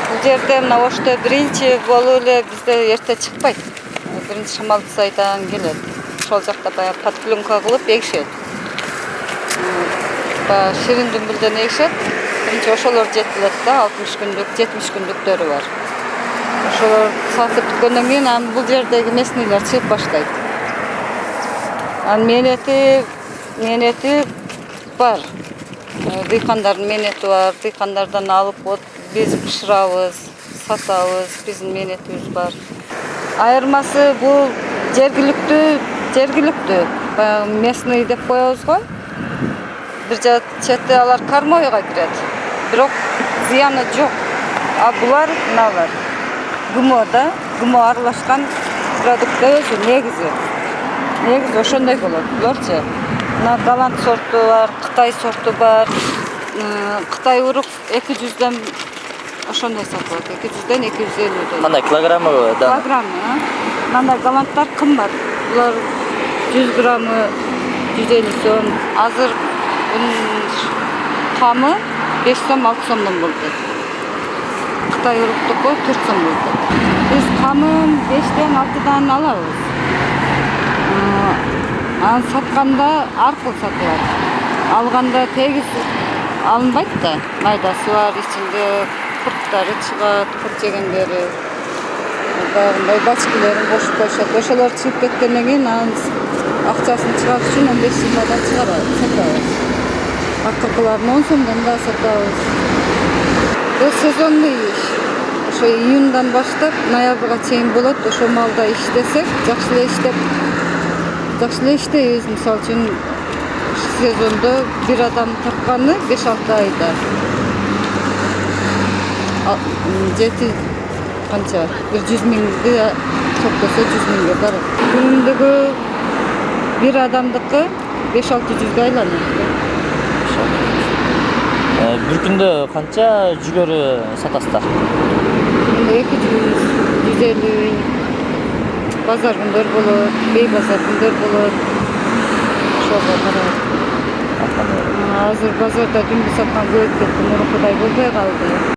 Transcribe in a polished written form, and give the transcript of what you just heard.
Бул жерде мына Ошто биринчи болуп эле бизде эрте чыкпайт. Биринчи шамалды сайдан келет. Ошол жакта баягы подпленка кылып эгишет. Баягы ширин дүмбүлдөн эгишет. Биринчи ошолор жетилет да, 60 күндүк, 70 күндүктөрү бар. Ошолор сатып бүткөндөн кийин анан бул жердеги местныйлар чыгып баштайт. Анын менети бар. Дыйкандардын менети бар. Дыйкандардан алып биз бышырабыз, сатабыз, биздин менетибиз бар. Айырмасы бул жергиликтүү, баягы местный деп коебуз го. Бир чети алар кормойго кирет. Бирок зыяны жок. А булар мыналар ГМО аралашкан продукт өзү негизи ошондой болот. Буларчы мына голланд сорту бар, Кытай сорту бар. Кытай урук 200дөн ошондой сатылат. 200дөн 250дөн. Кандай килограммы да? Килограммы. Мындай голландтар кымбат. Булар 100 граммы 150 сом. Азыр камы 5 сом 6 сомдон болду. Кытай уруктуку 4 сом болду. Биз камын 5ден 6дан алабыз. Анан сатканда аркыл сатылат. Алганда тегиз алынбайт да. Майдасы бар, ичинде курттары чыгат, курт жегендери. Баягындай бачкелерин кошуп коюшат. Ошолор чыгып кеткенден кийин анын акчасын чыгарыш үчүн 15 сомдон сатабыз. Акыркыларын 10 сомдон да сатабыз. Бул сезонный иш. Ошо июндан баштап ноябрга чейин болот. Ошо малда иштесек, жакшы эле иштейбиз. Мисалы үчүн сезондо бир адам тапканы 5-6 айда. Канча? 100 миңди топтосо 100 миңге барат. Күнүмдүгү бир адамдыкы 5-600 айланат. Бир күндө канча жүгөрү сатасыздар? 200, 150. Базар күндөр болот, бей базар күндөр болот. Ошого карап. Азыр базарда дүмбү саткан көп кетти, мурункудай болбой калды.